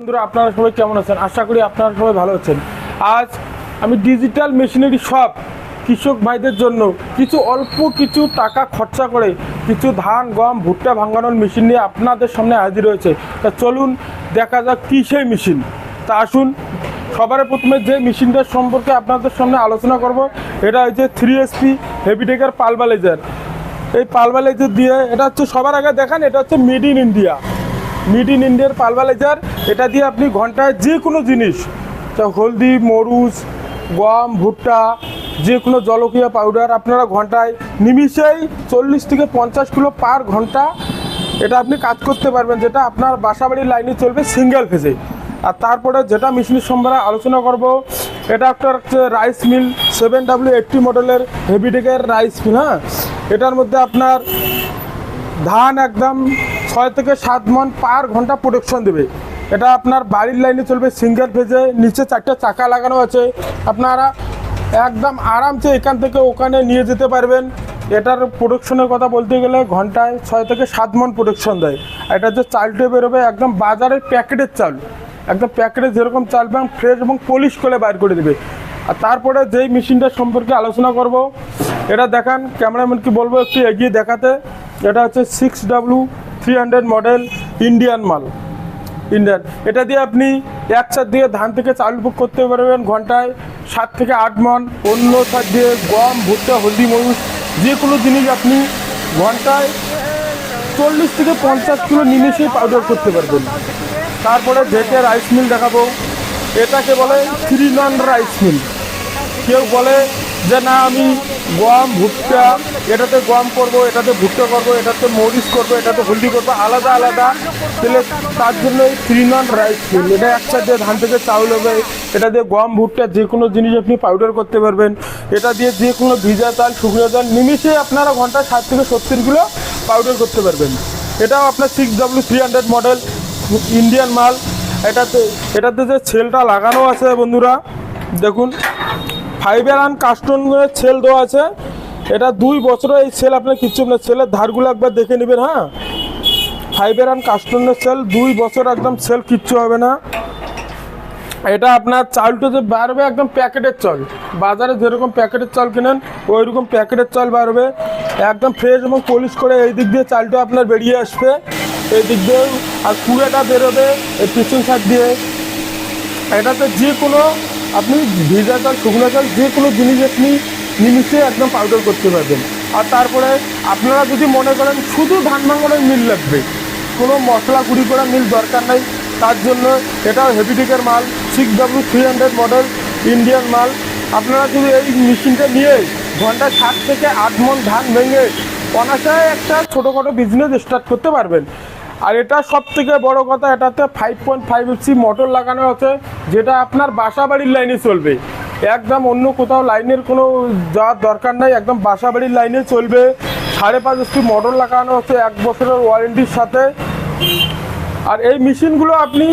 বন্ধুরা আপনারা সবাই কেমন আছেন? আশা করি আপনারা সবাই ভালো আছেন। আজ আমি ডিজিটাল মেশিনারি সব কৃষক ভাইদের জন্য অল্প কিছু টাকা খরচা করে কিছু ধান গম ভুট্টা ভাঙানোর মেশিন নিয়ে আপনাদের সামনে হাজির হয়েছে। তা চলুন দেখা যাক কী সেই মেশিন। তা আসুন, সবার প্রথমে যে মেশিনটার সম্পর্কে আপনাদের সামনে আলোচনা করব, এটা হচ্ছে 3SP হেভিটেকার পালভারাইজার। এই পালভারাইজার দিয়ে এটা হচ্ছে সবার আগে দেখান, এটা হচ্ছে মেড ইন ইন্ডিয়ার পালভারাইজার। এটা দিয়ে আপনি ঘন্টায় যে কোনো জিনিস, হলদি মরুচ গম ভুট্টা যে কোনো জলকীয় পাউডার আপনারা ঘন্টায় নিমিষেই 40 থেকে 50 কিলো পার ঘন্টা এটা আপনি কাজ করতে পারবেন, যেটা আপনার বাসাবাড়ির লাইনে চলবে সিঙ্গেল ফেজে। আর তারপরে যেটা মেশিনের সম্পর্কে আলোচনা করব, এটা একটা হচ্ছে রাইস মিল 7W80 মডেলের হেভিটেকের রাইস মিল। হ্যাঁ, এটার মধ্যে আপনার ধান একদম 6 থেকে 7 মণ পার ঘন্টা প্রোডাকশন দেবে। এটা আপনার বাড়ির লাইনে চলবে সিঙ্গেল ফেজে, নিচে 4টে চাকা লাগানো আছে। আপনারা একদম আরামসে এখান থেকে ওখানে নিয়ে যেতে পারবেন। এটার প্রোডাকশনের কথা বলতে গেলে ঘন্টায় 6 থেকে 7 মণ প্রোডাকশন দেয়। এটা যে চালটা বেরোবে একদম বাজারের প্যাকেটের চাল, একদম প্যাকেটে যেরকম চাল এবং ফ্রেশ এবং পলিশ করে বাইর করে দেবে। আর তারপরে যেই মেশিনটার সম্পর্কে আলোচনা করব, এটা দেখান, ক্যামেরাম্যানকে বলবো একটু এগিয়ে দেখাতে। এটা হচ্ছে 6W300 মডেল ইন্ডিয়ান মাল। এটা দিয়ে আপনি একসাথ দিয়ে ধান থেকে চাল বুক করতে পারবেন ঘন্টায় 7 থেকে 8 মণ। অন্য সার দিয়ে গম ভুট্টা হলদি মরিচ যে কোনো জিনিস আপনি ঘন্টায় 40 থেকে 50 কিলো নিমিষেই পাউডার করতে পারবেন। তারপরে যেটা রাইস মিল দেখাবো, এটাকে বলে 3-in-1 রাইস মিল। কেউ বলে যে না আমি গম ভুট্টা এটাতে গম করব, এটাতে ভুট্টা করব, এটাতে মরিচ করব, এটাতে হলদি করব, আলাদা আলাদা। তাহলে তার জন্য এই 3-in-1 রাইস মিল। এটা একসাথে দিয়ে ধান থেকে চাউল হবে, এটা দিয়ে গম ভুট্টা যে কোনো জিনিস আপনি পাউডার করতে পারবেন। এটা দিয়ে যে কোনো ভিজা চাল শুকনো চাল নিমিষে আপনারা ঘন্টায় 60 থেকে 70 কিলো পাউডার করতে পারবেন। এটাও আপনার 6W300 মডেল ইন্ডিয়ান মাল। এটাতে যে সেলটা লাগানো আছে বন্ধুরা দেখুন, ফাইবার অ্যান্ড কাস্টমের সেল দেওয়া আছে। এটা 2 বছরে এই সেল আপনার কিচ্ছু না, সেলের ধারগুলো একবার দেখে নেবেন। হ্যাঁ, ফাইবার অ্যান্ড কাস্টমের সেল 2 বছর একদম সেল কিচ্ছু হবে না। এটা আপনার চালটা যে বাড়বে একদম প্যাকেটের চাল, বাজারে যেরকম প্যাকেটের চাল কেনেন ওই রকম প্যাকেটের চাল বাড়বে, একদম ফ্রেশ এবং পলিশ করে এই দিক দিয়ে চালটা আপনার বেরিয়ে আসবে এই দিক দিয়ে। আর কুড়েটা বেরোবে এই পিছন সাইড দিয়ে। এটাতে যে কোনো আপনি ভিজা চাল শুকনো চাল যে কোনো জিনিস আপনি নিমিষে একদম পাউডার করতে পারবেন। আর তারপরে আপনারা যদি মনে করেন শুধু ধান ভাঙানোর মিল লাগবে, কোনো মশলা গুঁড়ি করা মিল দরকার নাই, তার জন্য এটাও হেভিটেকের মাল 6W300 মডেল ইন্ডিয়ান মাল। আপনারা যদি এই মেশিনটা নিয়ে ঘন্টায় 7 থেকে 8 মণ ধান ভেঙে অনায়াসে একটা ছোটোখাটো বিজনেস স্টার্ট করতে পারবেন। আর এটা সব থেকে বড় কথা, এটাতে 5.5 মোটর লাগানো আছে, যেটা আপনার বাসা বাড়ির লাইনে চলবে। একদম অন্য কোথাও লাইনের কোনো যাওয়ার দরকার নাই, একদম বাসা বাড়ির লাইনে চলবে। 5.5 HP মোটর লাগানো আছে 1 বছরের ওয়ারেন্টির সাথে। আর এই মেশিনগুলো আপনি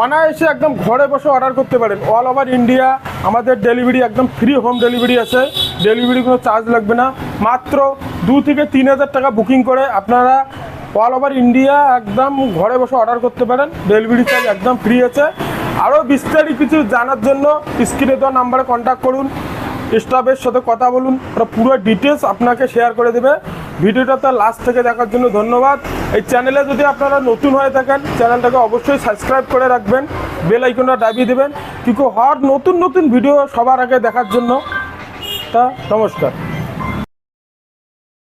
অনায়াসে একদম ঘরে বসে অর্ডার করতে পারেন। অল ওভার ইন্ডিয়া আমাদের ডেলিভারি একদম ফ্রি হোম ডেলিভারি আছে, ডেলিভারি কোনো চার্জ লাগবে না। মাত্র 2 থেকে 3 হাজার টাকা বুকিং করে আপনারা অল ওভার ইন্ডিয়া একদম ঘরে বসে অর্ডার করতে পারেন, ডেলিভারি চার্জ একদম ফ্রি আছে। আরও বিস্তারিত কিছু জানার জন্য স্ক্রিনে দেওয়া নাম্বারে কন্ট্যাক্ট করুন, স্টাফের সাথে কথা বলুন, ওরা পুরো ডিটেলস আপনাকে শেয়ার করে দেবে। ভিডিওটাতে লাস্ট থেকে দেখার জন্য ধন্যবাদ। এই চ্যানেলে যদি আপনারা নতুন হয়ে থাকেন চ্যানেলটাকে অবশ্যই সাবস্ক্রাইব করে রাখবেন, বেল আইকনটা দাবিয়ে দেবেন, কিন্তু হর নতুন নতুন ভিডিও সবার আগে দেখার জন্য। তা নমস্কার।